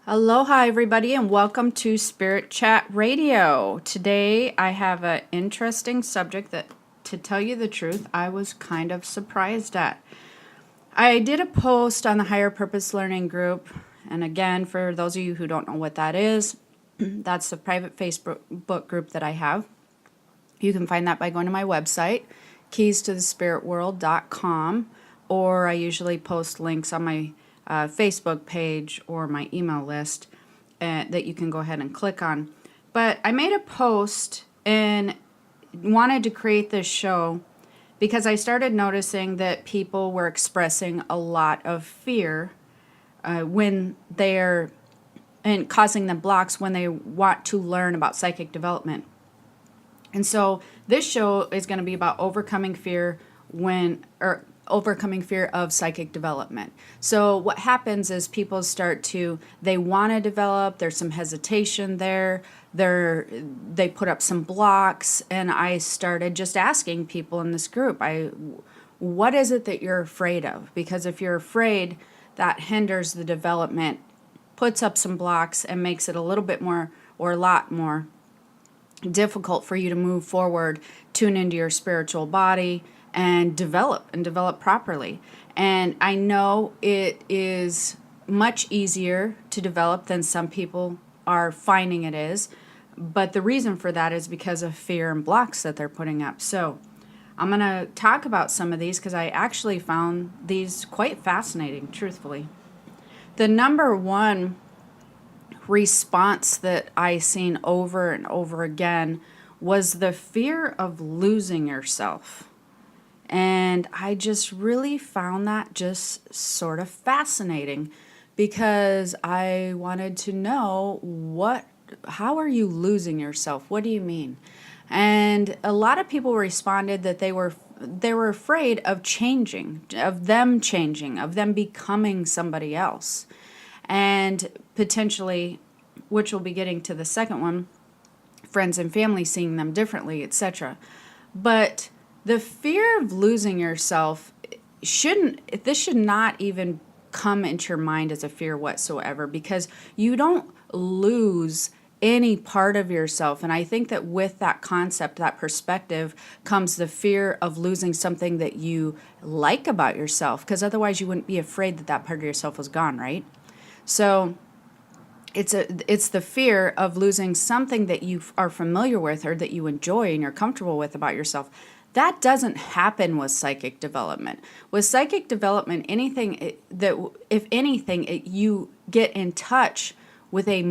Aloha, everybody, and welcome to Spirit Chat Radio. Today, I have an interesting subject that, to tell you the truth, I was kind of surprised at. I did a post on the Higher Purpose Learning group, and again, for those of you who don't know what that is, that's the private Facebook group that I have. You can find that by going to my website, keystothespiritworld.com, or I usually post links on my Facebook page or my email list that you can go ahead and click on. But I made a post and wanted to create this show because I started noticing that people were expressing a lot of fear when they're and causing them blocks when they want to learn about psychic development. And so this show is going to be about overcoming fear overcoming fear of psychic development. So what happens is people they want to develop, there's some hesitation there, they put up some blocks, and I started just asking people in this group, what is it that you're afraid of? Because if you're afraid, that hinders the development, puts up some blocks, and makes it a little bit more or a lot more difficult for you to move forward, tune into your spiritual body, and develop properly. And I know it is much easier to develop than some people are finding it is, but the reason for that is because of fear and blocks that they're putting up. So I'm going to talk about some of these because I actually found these quite fascinating, truthfully. The number one response that I seen over and over again was the fear of losing yourself. And I just really found that just sort of fascinating because I wanted to know how are you losing yourself? What do you mean? And a lot of people responded that they were afraid of changing, of them becoming somebody else. And potentially, which we'll be getting to the second one, friends and family seeing them differently, etc. But the fear of losing yourself should not even come into your mind as a fear whatsoever, because you don't lose any part of yourself. And I think that with that concept, that perspective, comes the fear of losing something that you like about yourself, because otherwise you wouldn't be afraid that that part of yourself was gone, right? So it's the fear of losing something that you are familiar with or that you enjoy and you're comfortable with about yourself. That doesn't happen with psychic development. With psychic development, if anything, you get in touch with a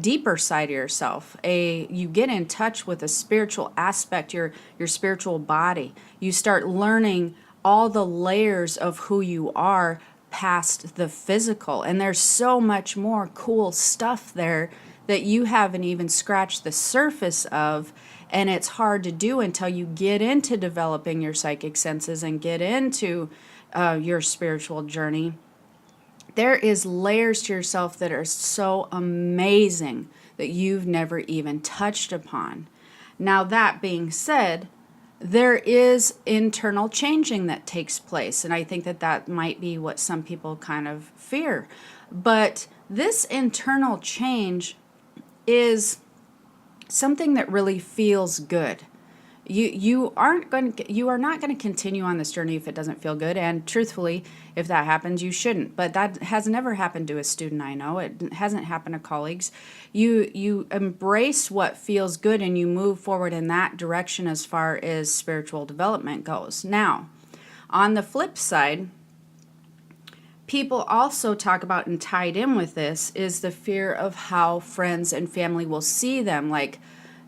deeper side of yourself. You get in touch with a spiritual aspect, your spiritual body. You start learning all the layers of who you are past the physical, and there's so much more cool stuff there that you haven't even scratched the surface of. And it's hard to do until you get into developing your psychic senses and get into your spiritual journey. There is layers to yourself that are so amazing that you've never even touched upon. Now, that being said, there is internal changing that takes place. And I think that might be what some people kind of fear. But this internal change is something that really feels good. You are not going to continue on this journey if it doesn't feel good, and truthfully, if that happens, you shouldn't. But that has never happened to a student I know. It hasn't happened to colleagues. You embrace what feels good and you move forward in that direction as far as spiritual development goes. Now, on the flip side, people also talk about, and tied in with this, is the fear of how friends and family will see them. Like,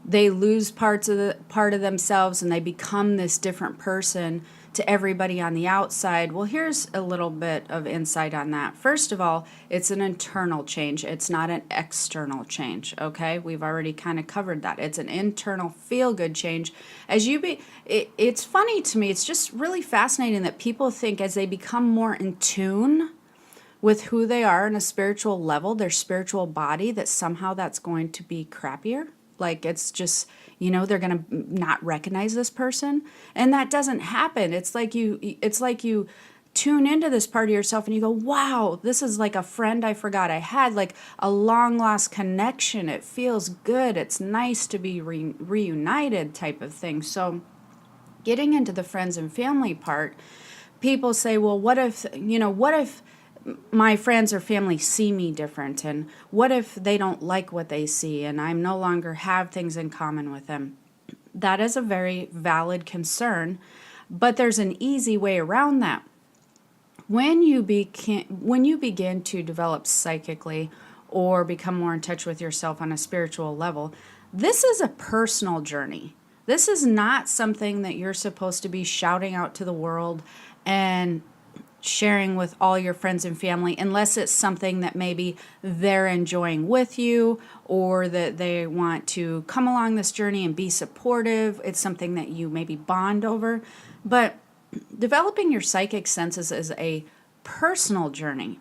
they lose part of themselves and they become this different person to everybody on the outside. Well, here's a little bit of insight on that. First of all, it's an internal change. It's not an external change, okay? We've already kind of covered that. It's an internal feel-good change. It's funny to me. It's just really fascinating that people think as they become more in tune with who they are on a spiritual level, their spiritual body, that somehow that's going to be crappier. Like, it's just, they're going to not recognize this person. And that doesn't happen. It's like you tune into this part of yourself and you go, wow, this is like a friend I forgot I had, like a long lost connection. It feels good. It's nice to be reunited type of thing. So getting into the friends and family part, people say, well, what if my friends or family see me different? And what if they don't like what they see and I'm no longer have things in common with them? That is a very valid concern, but there's an easy way around that. When you begin to develop psychically or become more in touch with yourself on a spiritual level, this is a personal journey. This is not something that you're supposed to be shouting out to the world and sharing with all your friends and family, unless it's something that maybe they're enjoying with you or that they want to come along this journey and be supportive. It's something that you maybe bond over. But developing your psychic senses is a personal journey.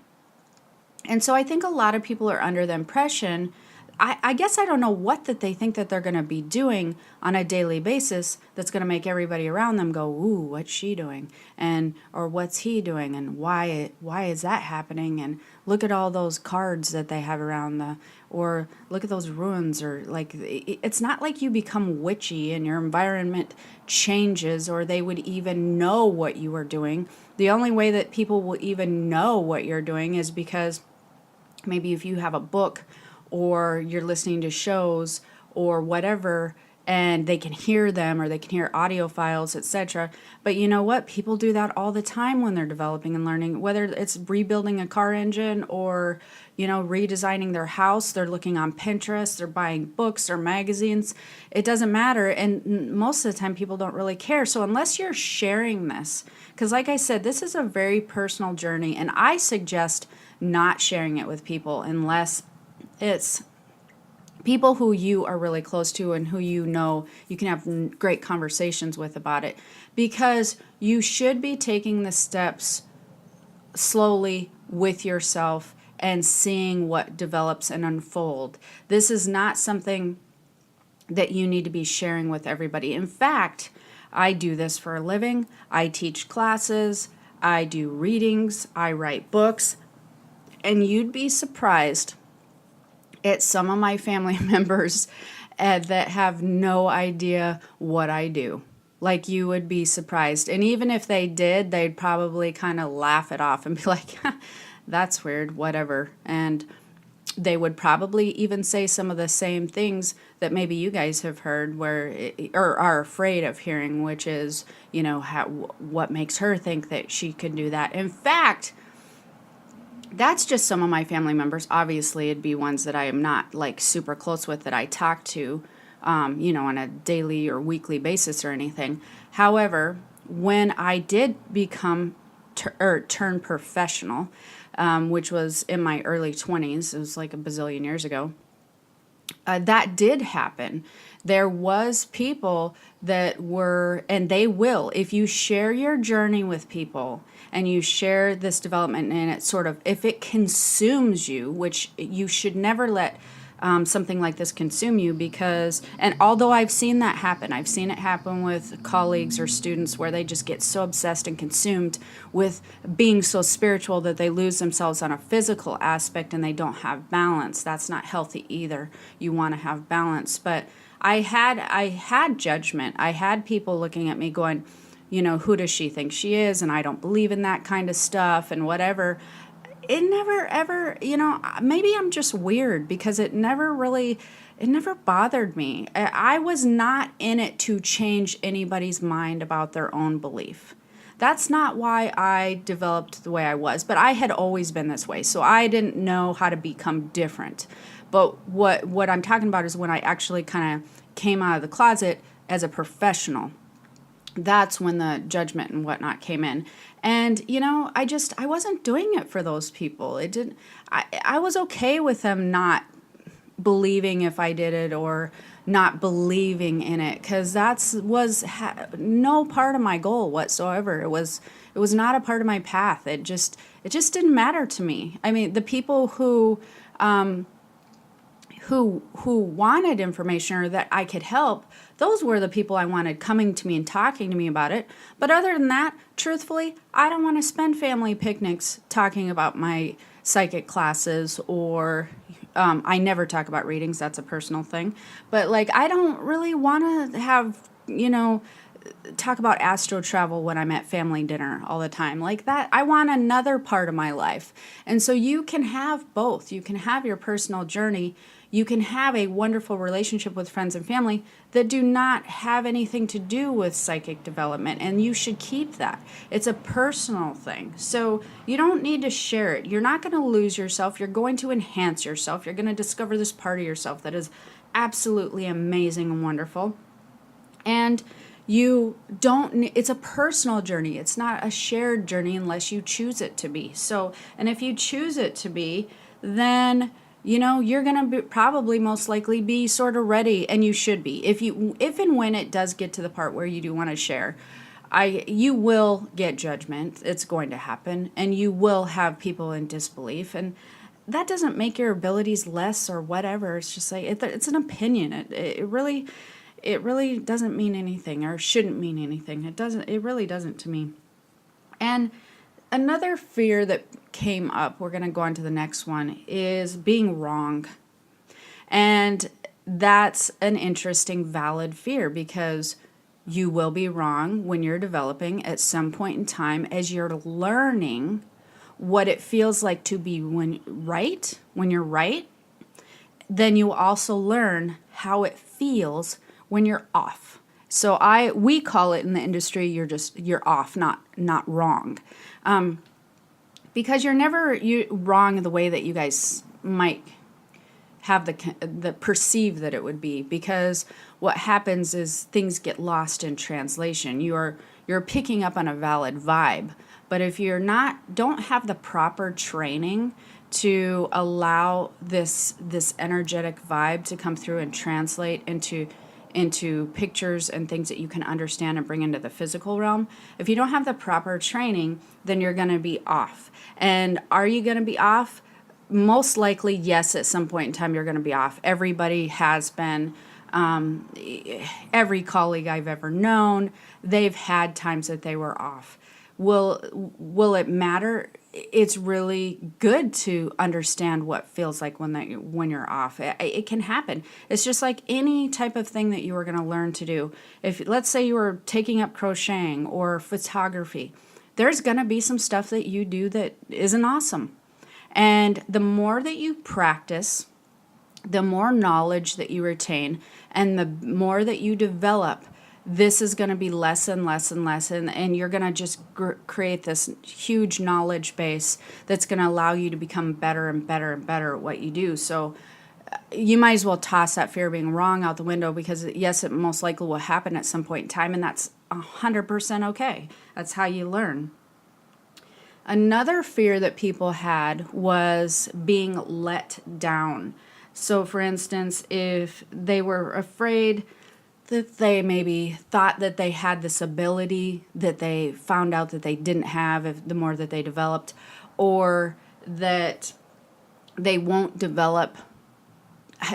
And so I think a lot of people are under the impression, I guess I don't know what that they think that they're going to be doing on a daily basis that's going to make everybody around them go, ooh, what's she doing? And or what's he doing? And why is that happening? And look at all those cards that they have around or look at those runes, or like, it's not like you become witchy and your environment changes or they would even know what you are doing. The only way that people will even know what you're doing is because maybe if you have a book or you're listening to shows or whatever, and they can hear them or they can hear audio files, etc. But you know what? People do that all the time when they're developing and learning, whether it's rebuilding a car engine or, redesigning their house. They're looking on Pinterest, they're buying books or magazines. It doesn't matter. And most of the time people don't really care. So unless you're sharing this, because like I said, this is a very personal journey, and I suggest not sharing it with people unless it's people who you are really close to and who you can have great conversations with about it, because you should be taking the steps slowly with yourself and seeing what develops and unfold. This is not something that you need to be sharing with everybody. In fact, I do this for a living. I teach classes, I do readings, I write books, and you'd be surprised at some of my family members that have no idea what I do. Like, you would be surprised. And even if they did, they'd probably kind of laugh it off and be like, that's weird, whatever. And they would probably even say some of the same things that maybe you guys have heard or are afraid of hearing, which is, what makes her think that she can do that. In fact, that's just some of my family members. Obviously, it'd be ones that I am not like super close with that I talk to, on a daily or weekly basis or anything. However, when I did become turn professional, which was in my early 20s, it was like a bazillion years ago, that did happen. There was people that were, and they will, if you share your journey with people and you share this development, and it sort of, if it consumes you, which you should never let something like this consume you, because, and although I've seen that happen, I've seen it happen with colleagues or students where they just get so obsessed and consumed with being so spiritual that they lose themselves on a physical aspect and they don't have balance. That's not healthy either. You want to have balance. But I had judgment. I had people looking at me going, who does she think she is? And I don't believe in that kind of stuff and whatever. It never ever, maybe I'm just weird, because it never bothered me. I was not in it to change anybody's mind about their own belief. That's not why I developed the way I was, but I had always been this way, so I didn't know how to become different. But what I'm talking about is when I actually kind of came out of the closet as a professional. That's when the judgment and whatnot came in. And, I wasn't doing it for those people. I was okay with them not believing if I did it or not believing in it, because was no part of my goal whatsoever. It was not a part of my path. It just didn't matter to me. I mean, the people who wanted information or that I could help, those were the people I wanted coming to me and talking to me about it. But other than that, truthfully, I don't want to spend family picnics talking about my psychic classes, or I never talk about readings. That's a personal thing. But like, I don't really want to have, talk about astro travel when I'm at family dinner all the time. Like that, I want another part of my life. And so you can have both. You can have your personal journey. You can have a wonderful relationship with friends and family that do not have anything to do with psychic development, and you should keep that. It's a personal thing. So you don't need to share it. You're not going to lose yourself. You're going to enhance yourself. You're going to discover this part of yourself that is absolutely amazing and wonderful. And you don't, it's a personal journey. It's not a shared journey unless you choose it to be. So, and if you choose it to be, then you're going to probably most likely be sort of ready, and you should be. If and when it does get to the part where you do want to share, you will get judgment. It's going to happen, and you will have people in disbelief, and that doesn't make your abilities less or whatever. It's just like, it's an opinion. It really doesn't mean anything, or shouldn't mean anything. It really doesn't to me. And another fear that came up, we're going to go on to the next one, is being wrong. And that's an interesting, valid fear, because you will be wrong when you're developing at some point in time as you're learning what it feels like to be when you're right. Then you also learn how it feels when you're off. So we call it in the industry, you're off, not wrong. Because you're never wrong the way that you guys might have the perceive that it would be, because what happens is things get lost in translation. You're picking up on a valid vibe, but if you're don't have the proper training to allow this energetic vibe to come through and translate into pictures and things that you can understand and bring into the physical realm. If you don't have the proper training, then you're going to be off. And are you going to be off? Most likely, yes, at some point in time, you're going to be off. Everybody has been. Every colleague I've ever known, they've had times that they were off. Will it matter? It's really good to understand what feels like when you're off. It can happen. It's just like any type of thing that you were going to learn to do. If, let's say, you were taking up crocheting or photography, there's going to be some stuff that you do that isn't awesome. And the more that you practice, the more knowledge that you retain, and the more that you develop, this is going to be less and less and less, and you're going to just create this huge knowledge base that's going to allow you to become better and better and better at what you do. So you might as well toss that fear of being wrong out the window, because yes, it most likely will happen at some point in time, and that's 100% okay. That's how you learn. Another fear that people had was being let down. So for instance, if they were afraid that they maybe thought that they had this ability that they found out that they didn't have the more that they developed, or that they won't develop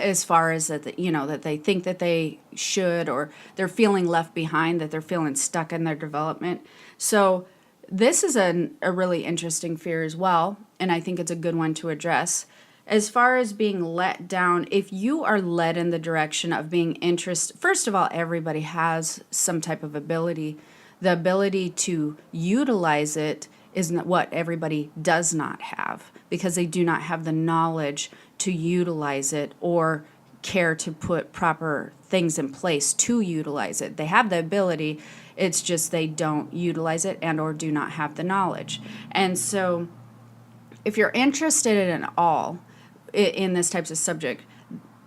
as far as that that they think that they should, or they're feeling left behind, that they're feeling stuck in their development. So this is a really interesting fear as well, and I think it's a good one to address. As far as being let down, if you are led in the direction of being interested, first of all, everybody has some type of ability. The ability to utilize it is what everybody does not have, because they do not have the knowledge to utilize it or care to put proper things in place to utilize it. They have the ability, it's just they don't utilize it and or do not have the knowledge. And so if you're interested in it all, in this types of subject,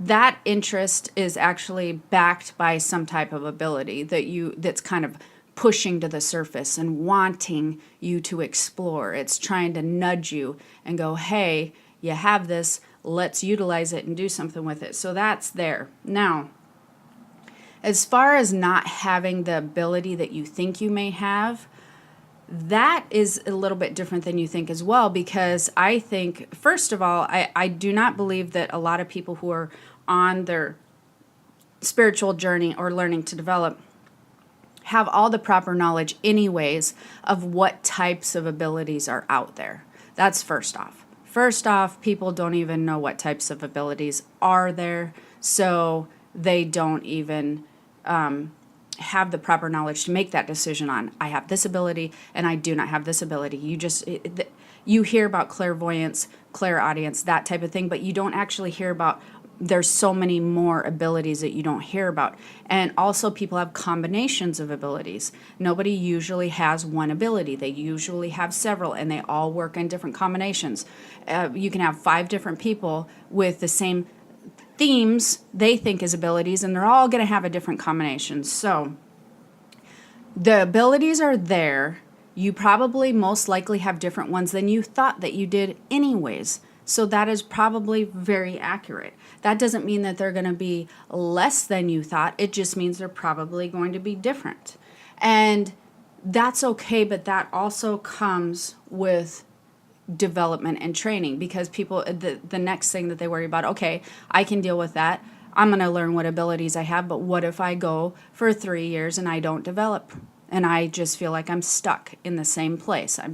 that interest is actually backed by some type of ability that's kind of pushing to the surface and wanting you to explore. It's trying to nudge you and go, hey, you have this, let's utilize it and do something with it. So that's there. Now, as far as not having the ability that you think you may have, that is a little bit different than you think as well, because I think, first of all, I do not believe that a lot of people who are on their spiritual journey or learning to develop have all the proper knowledge anyways of what types of abilities are out there. That's first off. First off, people don't even know what types of abilities are there, so they don't even have the proper knowledge to make that decision on, I have this ability and I do not have this ability. You hear about clairvoyance, clairaudience, that type of thing, but you don't actually hear about, there's so many more abilities that you don't hear about. And also people have combinations of abilities. Nobody usually has one ability. They usually have several, and they all work in different combinations. You can have 5 different people with the same themes they think is abilities, and they're all going to have a different combination. So the abilities are there. You probably most likely have different ones than you thought that you did anyways. So that is probably very accurate. That doesn't mean that they're going to be less than you thought. It just means they're probably going to be different. And that's okay, but that also comes with development and training, because people, the next thing that they worry about, okay, I can deal with that. I'm going to learn what abilities I have, but what if I go for 3 years and I don't develop? And I just feel like I'm stuck in the same place. I'm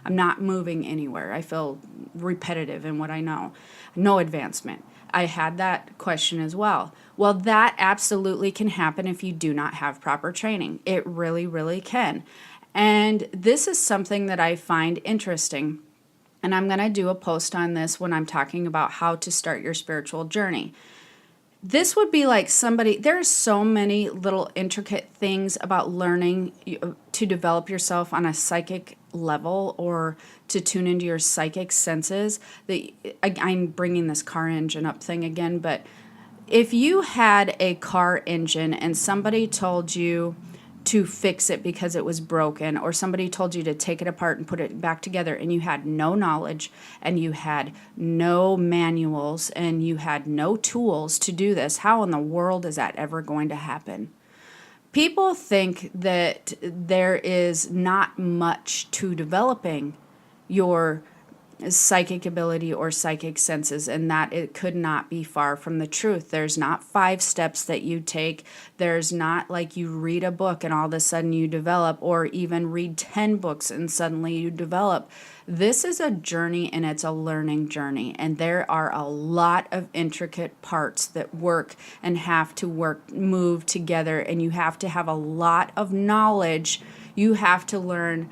not moving anywhere. I feel repetitive in what I know. No advancement. I had that question as well. Well, that absolutely can happen if you do not have proper training. It really, really can. And this is something that I find interesting. And I'm going to do a post on this when I'm talking about how to start your spiritual journey. This would be like there's so many little intricate things about learning to develop yourself on a psychic level or to tune into your psychic senses. I'm bringing this car engine up thing again, but if you had a car engine and somebody told you to fix it because it was broken, or somebody told you to take it apart and put it back together, and you had no knowledge and you had no manuals and you had no tools to do this, how in the world is that ever going to happen? People think that there is not much to developing your psychic ability or psychic senses, and that it could not be far from the truth. There's not 5 steps that you take. There's not like you read a book and all of a sudden you develop, or even read 10 books and suddenly you develop. This is a journey, and it's a learning journey, and there are a lot of intricate parts that work and have to move together, and you have to have a lot of knowledge. You have to learn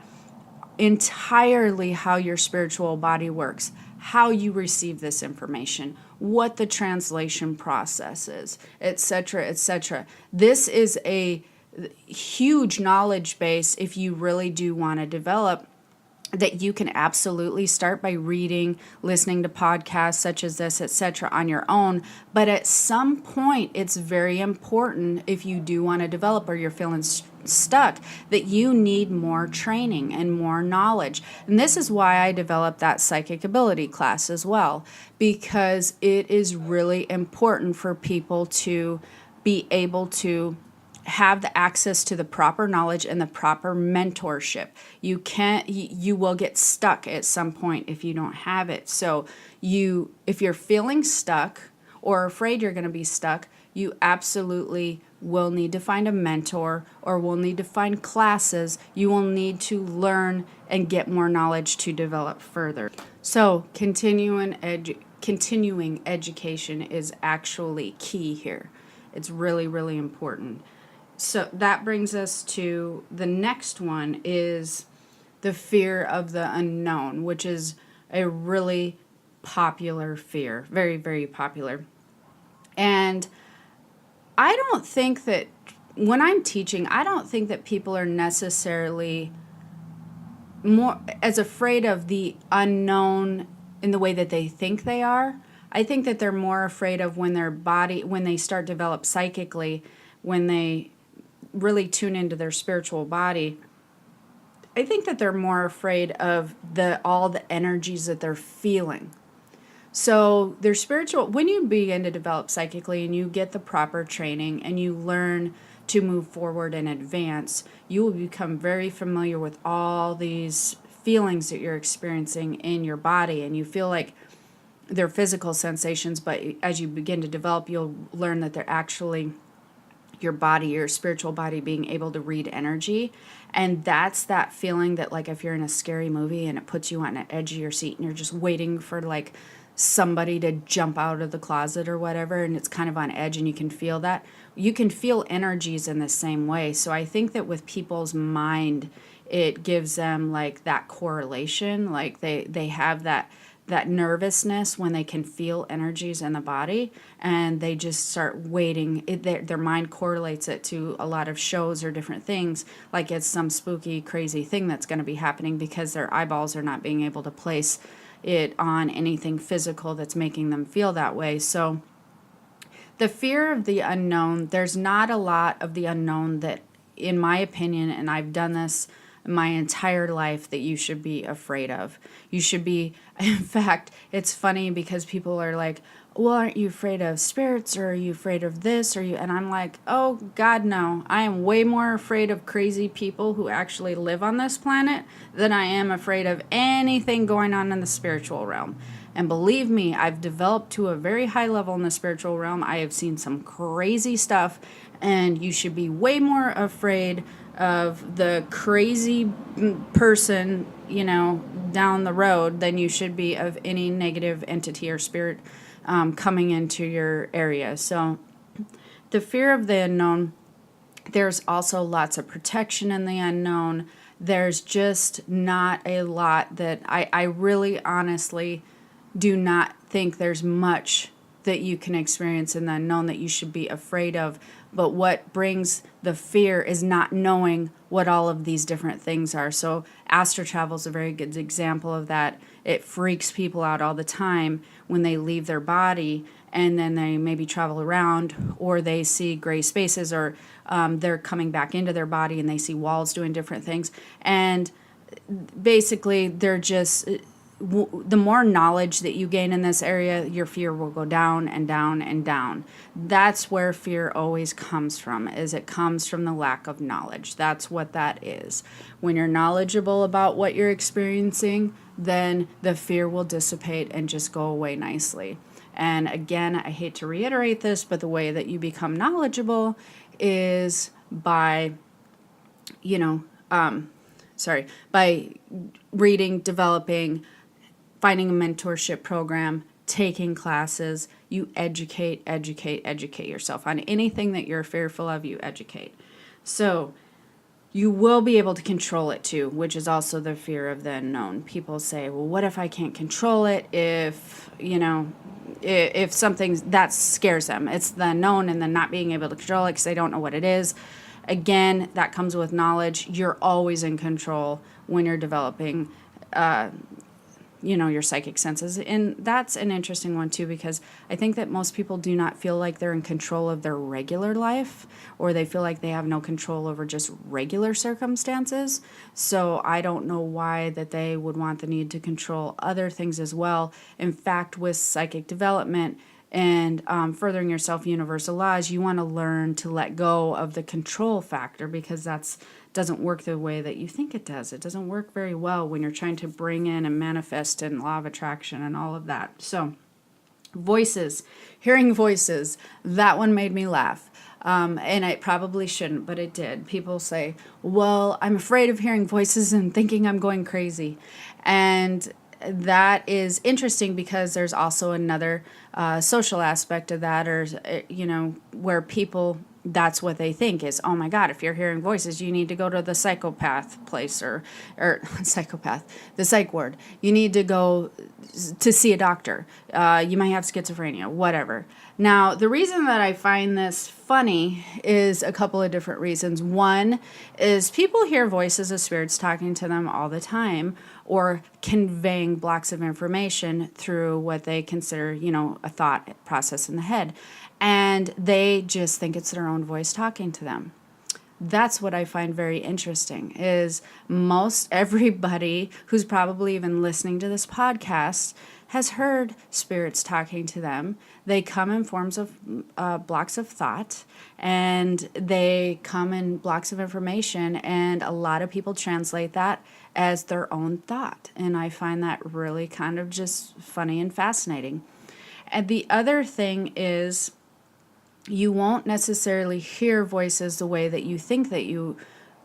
entirely how your spiritual body works, how you receive this information, what the translation process is, etc., etc. This is a huge knowledge base if you really do want to develop, that you can absolutely start by reading, listening to podcasts such as this, etc., on your own. But at some point, it's very important, if you do want to develop or you're feeling stuck, that you need more training and more knowledge. And this is why I developed that psychic ability class as well, because it is really important for people to be able to have the access to the proper knowledge and the proper mentorship. You will get stuck at some point if you don't have it. So if you're feeling stuck or afraid you're going to be stuck, you absolutely will need to find a mentor, or will need to find classes. You will need to learn and get more knowledge to develop further. So continuing education is actually key here. It's really, really important. So that brings us to the next one, is the fear of the unknown, which is a really popular fear. Very, very popular. And I don't think that when I'm teaching, I don't think that people are necessarily more as afraid of the unknown in the way that they think they are. I think that they're more afraid of when they start to develop psychically, when they really tune into their spiritual body. I think that they're more afraid of all the energies that they're feeling. So their spiritual, when you begin to develop psychically and you get the proper training and you learn to move forward and advance, you will become very familiar with all these feelings that you're experiencing in your body, and you feel like they're physical sensations, but as you begin to develop, you'll learn that they're actually your body, your spiritual body being able to read energy. And that's that feeling that, like, if you're in a scary movie and it puts you on the edge of your seat and you're just waiting for like somebody to jump out of the closet or whatever, and it's kind of on edge and you can feel that. You can feel energies in the same way. So I think that with people's mind, it gives them like that correlation, like they have that nervousness when they can feel energies in the body, and they just start waiting. Their mind correlates it to a lot of shows or different things, like it's some spooky, crazy thing that's going to be happening because their eyeballs are not being able to place it on anything physical that's making them feel that way. So the fear of the unknown, there's not a lot of the unknown that, in my opinion, and I've done this my entire life, that you should be afraid of. You should be, in fact, it's funny because people are like, well, aren't you afraid of spirits, or are you afraid of this, or you, and I'm like, oh God, no. I am way more afraid of crazy people who actually live on this planet than I am afraid of anything going on in the spiritual realm. And believe me, I've developed to a very high level in the spiritual realm. I have seen some crazy stuff, and you should be way more afraid of the crazy person, down the road than you should be of any negative entity or spirit coming into your area. So the fear of the unknown, there's also lots of protection in the unknown. There's just not a lot that I really honestly do not think there's much that you can experience in the unknown that you should be afraid of. But what brings the fear is not knowing what all of these different things are. So astral travel is a very good example of that. It freaks people out all the time when they leave their body and then they maybe travel around, or they see gray spaces, or they're coming back into their body and they see walls doing different things. And basically they're just, the more knowledge that you gain in this area, your fear will go down and down and down. That's where fear always comes from, is it comes from the lack of knowledge. That's what that is. When you're knowledgeable about what you're experiencing, then the fear will dissipate and just go away nicely. And again, I hate to reiterate this, but the way that you become knowledgeable is by, by reading, developing, finding a mentorship program, taking classes. You educate yourself on anything that you're fearful of. You educate. So you will be able to control it too, which is also the fear of the unknown. People say, well, what if I can't control it? If something that scares them, it's the unknown and then not being able to control it because they don't know what it is. Again, that comes with knowledge. You're always in control when you're developing your psychic senses. And that's an interesting one too, because I think that most people do not feel like they're in control of their regular life, or they feel like they have no control over just regular circumstances. So I don't know why that they would want the need to control other things as well. In fact, with psychic development and furthering your self-universal laws, you want to learn to let go of the control factor, because that's doesn't work the way that you think it does. It doesn't work very well when you're trying to bring in and manifest and law of attraction and all of that. So voices, hearing voices, that one made me laugh. And it probably shouldn't, but it did. People say, well, I'm afraid of hearing voices and thinking I'm going crazy. And that is interesting, because there's also another social aspect of that, or, where people, that's what they think is, oh my God, if you're hearing voices, you need to go to the psychopath place, or psychopath, the psych ward. You need to go to see a doctor. You might have schizophrenia, whatever. Now, the reason that I find this funny is a couple of different reasons. One is people hear voices of spirits talking to them all the time, or conveying blocks of information through what they consider, a thought process in the head. And they just think it's their own voice talking to them. That's what I find very interesting, is most everybody who's probably even listening to this podcast has heard spirits talking to them. They come in forms of blocks of thought, and they come in blocks of information, and a lot of people translate that as their own thought. And I find that really kind of just funny and fascinating. And the other thing is, you won't necessarily hear voices the way that you think that you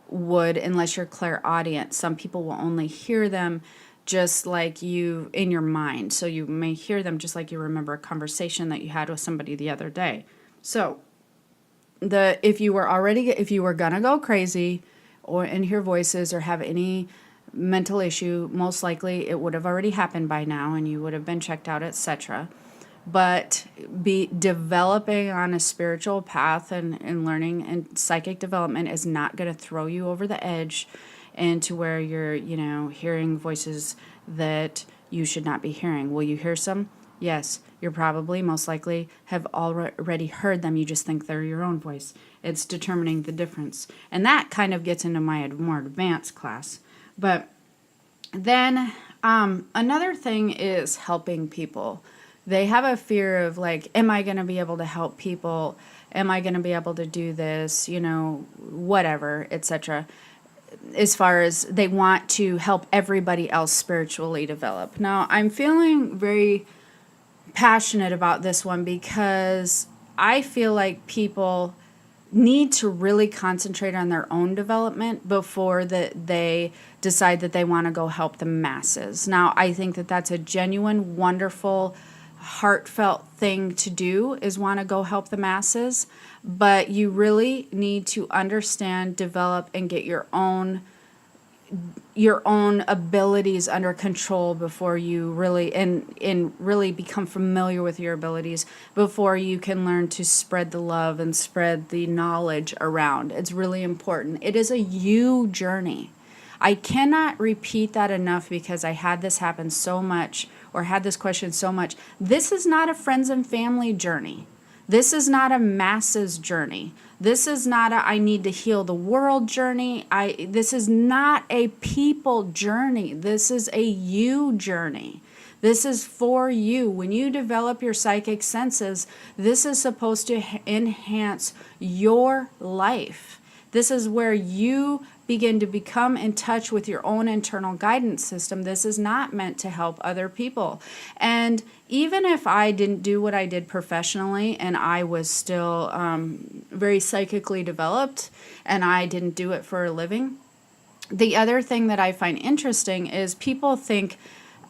would unless you're clairaudient. Some people will only hear them just like you in your mind. So you may hear them just like you remember a conversation that you had with somebody the other day. So if you were gonna go crazy or and hear voices or have any mental issue, most likely it would have already happened by now and you would have been checked out, etc. But be developing on a spiritual path and learning and psychic development is not going to throw you over the edge into where you're, hearing voices that you should not be hearing. Will you hear some? Yes, you're probably most likely have already heard them. You just think they're your own voice. It's determining the difference. And that kind of gets into my more advanced class. But then another thing is helping people. They have a fear of like, am I going to be able to help people? Am I going to be able to do this? Whatever, etc. As far as they want to help everybody else spiritually develop. Now, I'm feeling very passionate about this one because I feel like people need to really concentrate on their own development before that they decide that they want to go help the masses. Now, I think that that's a genuine, wonderful, heartfelt thing to do, is want to go help the masses, but you really need to understand, develop, and get your own abilities under control before you really and really become familiar with your abilities before you can learn to spread the love and spread the knowledge around. It's really important. It is a you journey. I cannot repeat that enough because I had this happen so much, or had this question so much. This is not a friends and family journey. This is not a masses journey. This is not a I need to heal the world journey. This is not a people journey. This is a you journey. This is for you. When you develop your psychic senses, this is supposed to enhance your life. This is where you begin to become in touch with your own internal guidance system. This is not meant to help other people. And even if I didn't do what I did professionally and I was still very psychically developed and I didn't do it for a living, the other thing that I find interesting is people think,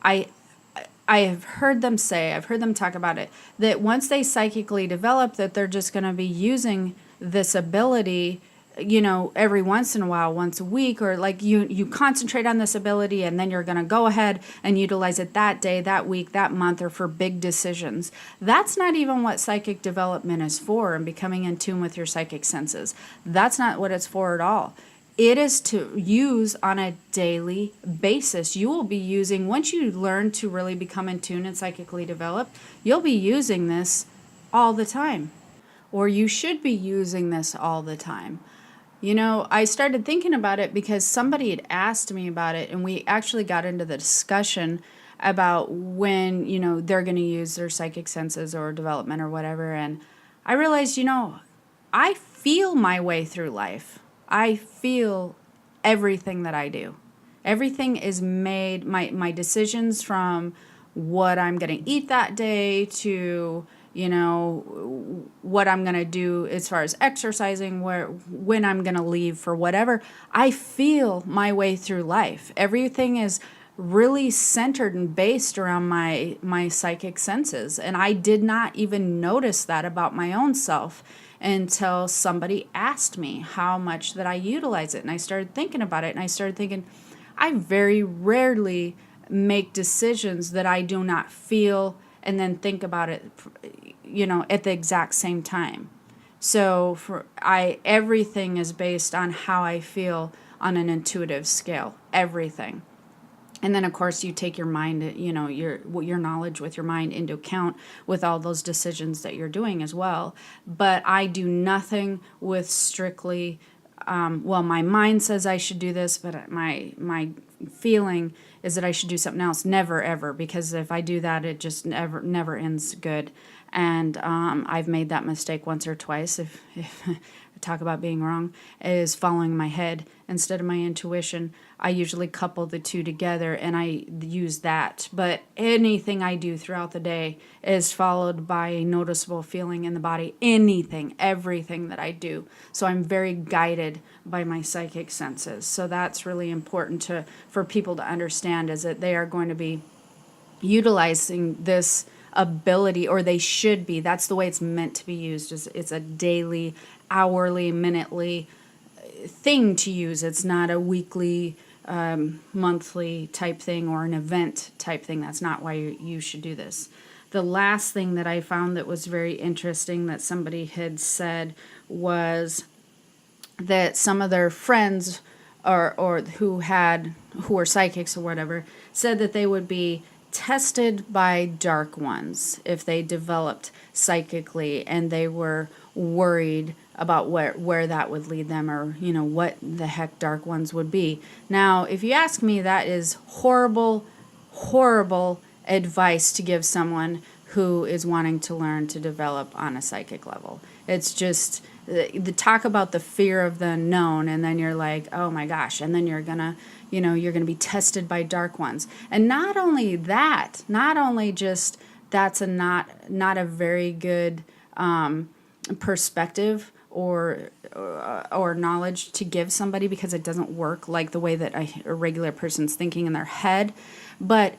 I have heard them say, I've heard them talk about it, that once they psychically develop that they're just going to be using this ability every once in a while, once a week, or like you concentrate on this ability and then you're going to go ahead and utilize it that day, that week, that month, or for big decisions. That's not even what psychic development is for, and becoming in tune with your psychic senses. That's not what it's for at all. It is to use on a daily basis. You will be using, once you learn to really become in tune and psychically develop, you'll be using this all the time. Or you should be using this all the time. I started thinking about it because somebody had asked me about it, and we actually got into the discussion about when, they're going to use their psychic senses or development or whatever. And I realized, I feel my way through life. I feel everything that I do. Everything is made, my decisions, from what I'm going to eat that day to what I'm going to do as far as exercising, when I'm going to leave for whatever. I feel my way through life. Everything is really centered and based around my psychic senses. And I did not even notice that about my own self until somebody asked me how much that I utilize it. And I started thinking about it, and I started thinking, I very rarely make decisions that I do not feel and then think about it, at the exact same time. So everything is based on how I feel on an intuitive scale. Everything. And then, of course, you take your mind, your knowledge with your mind into account with all those decisions that you're doing as well. But I do nothing with strictly, my mind says I should do this, but my feeling is that I should do something else. Never, ever, because if I do that, it just never ends good. And I've made that mistake once or twice. If talk about being wrong, is following my head instead of my intuition. I usually couple the two together and I use that. But anything I do throughout the day is followed by a noticeable feeling in the body. Anything, everything that I do. So I'm very guided by my psychic senses. So that's really important for people to understand, is that they are going to be utilizing this ability, or they should be. That's the way it's meant to be used. Is it's a daily, hourly, minutely thing to use. It's not a weekly, monthly type thing or an event type thing. That's not why you should do this. The last thing that I found that was very interesting that somebody had said was that some of their friends or who were psychics or whatever said that they would be tested by dark ones if they developed psychically, and they were worried about where that would lead them, or what the heck dark ones would be. Now, if you ask me, that is horrible advice to give someone who is wanting to learn to develop on a psychic level. It's just the talk about the fear of the unknown, and then you're like, oh my gosh, and then you're gonna be tested by dark ones. And not only that, not only just that's not a very good perspective or knowledge to give somebody, because it doesn't work like the way that a regular person's thinking in their head, but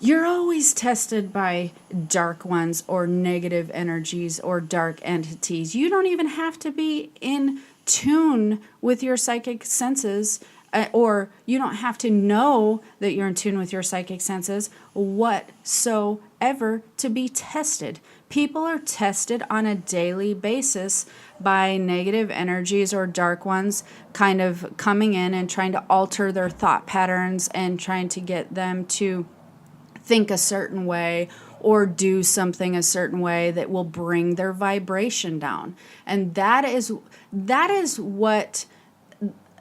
you're always tested by dark ones or negative energies or dark entities. You don't even have to be in tune with your psychic senses, or you don't have to know that you're in tune with your psychic senses whatsoever to be tested. People are tested on a daily basis by negative energies or dark ones kind of coming in and trying to alter their thought patterns and trying to get them to think a certain way or do something a certain way that will bring their vibration down. And that is what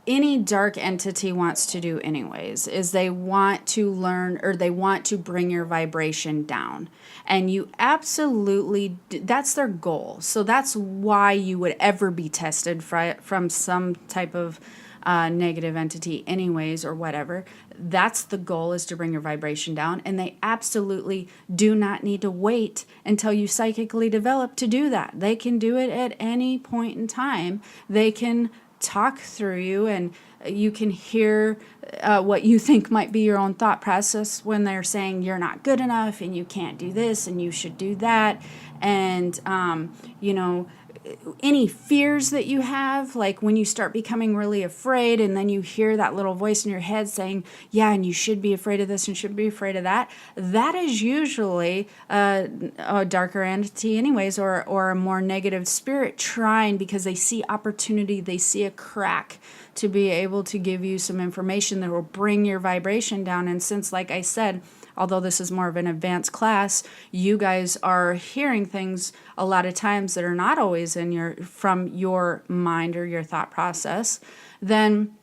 any dark entity wants to do anyways, is they want to learn, or they want to bring your vibration down. And you absolutely, that's their goal. So that's why you would ever be tested from some type of negative entity anyways, or whatever. That's the goal, is to bring your vibration down. And they absolutely do not need to wait until you psychically develop to do that. They can do it at any point in time. They can talk through you, and you can hear what you think might be your own thought process when they're saying you're not good enough and you can't do this and you should do that. And any fears that you have, like when you start becoming really afraid, and then you hear that little voice in your head saying, yeah, and you should be afraid of this and should be afraid of that, that is usually a darker entity anyways, or a more negative spirit trying, because they see opportunity, they see a crack to be able to give you some information that will bring your vibration down. And since, like I said, although this is more of an advanced class, you guys are hearing things a lot of times that are not always from your mind or your thought process, then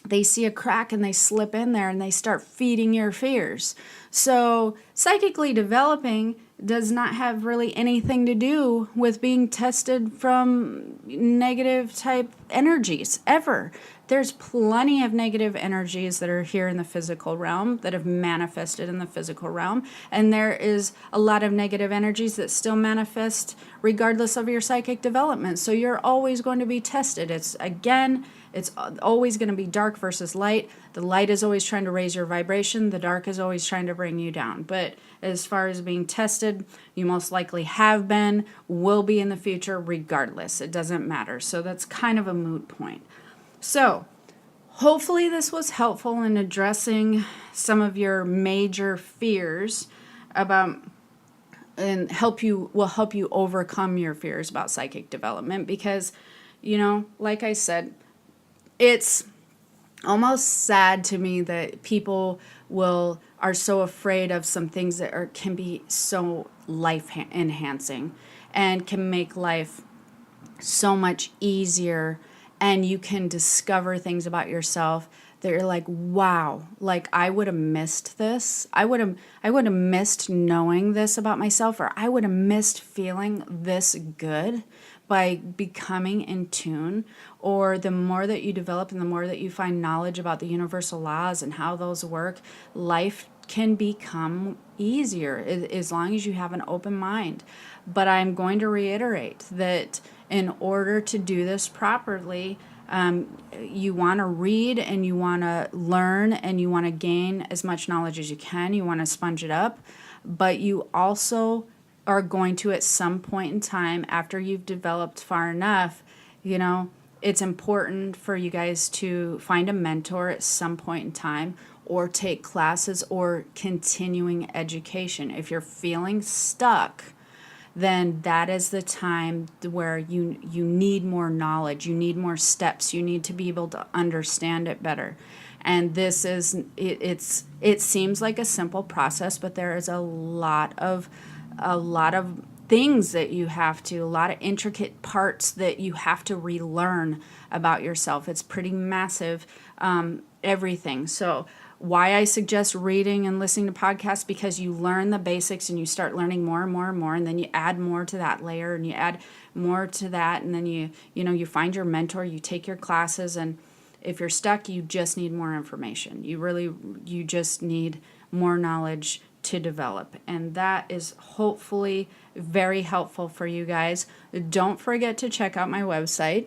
they see a crack and they slip in there and they start feeding your fears. So psychically developing does not have really anything to do with being tested from negative type energies ever. There's plenty of negative energies that are here in the physical realm that have manifested in the physical realm. And there is a lot of negative energies that still manifest regardless of your psychic development. So you're always going to be tested. It's always going to be dark versus light. The light is always trying to raise your vibration. The dark is always trying to bring you down. But as far as being tested, you most likely have been, will be in the future regardless. It doesn't matter. So that's kind of a moot point. So hopefully this was helpful in addressing some of your major fears about, and will help you overcome your fears about psychic development, because, like I said, it's almost sad to me that people are so afraid of some things that can be so life enhancing and can make life so much easier, and you can discover things about yourself they're like, wow, like I would have missed this. I would have missed knowing this about myself, or I would have missed feeling this good by becoming in tune. Or the more that you develop and the more that you find knowledge about the universal laws and how those work, life can become easier as long as you have an open mind. But I'm going to reiterate that in order to do this properly, you want to read and you want to learn and you want to gain as much knowledge as you can. You want to sponge it up, but you also are going to, at some point in time, after you've developed far enough, you know, it's important for you guys to find a mentor at some point in time, or take classes or continuing education. If you're feeling stuck, then that is the time where you need more knowledge, you need more steps, you need to be able to understand it better. And this is it seems like a simple process, but there is a lot of things that you have to, a lot of intricate parts that you have to relearn about yourself. It's pretty massive, everything. So why I suggest reading and listening to podcasts, because you learn the basics and you start learning more and more and more, and then you add more to that layer and you add more to that, and then you find your mentor, you take your classes, and if you're stuck, you just need more information. You just need more knowledge to develop, and that is hopefully very helpful for you guys. Don't forget to check out my website,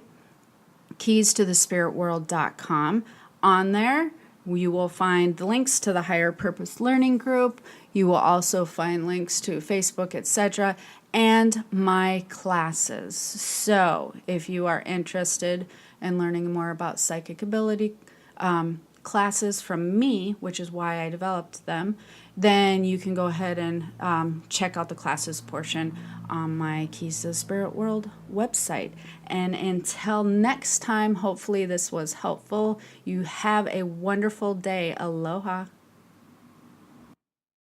keystothespiritworld.com. On there, you will find the links to the Higher Purpose Learning Group. You will also find links to Facebook, etc., and my classes. So if you are interested in learning more about psychic ability classes from me, which is why I developed them, then you can go ahead and check out the classes portion on my Keys to the Spirit World website. And until next time, hopefully this was helpful. You have a wonderful day. Aloha.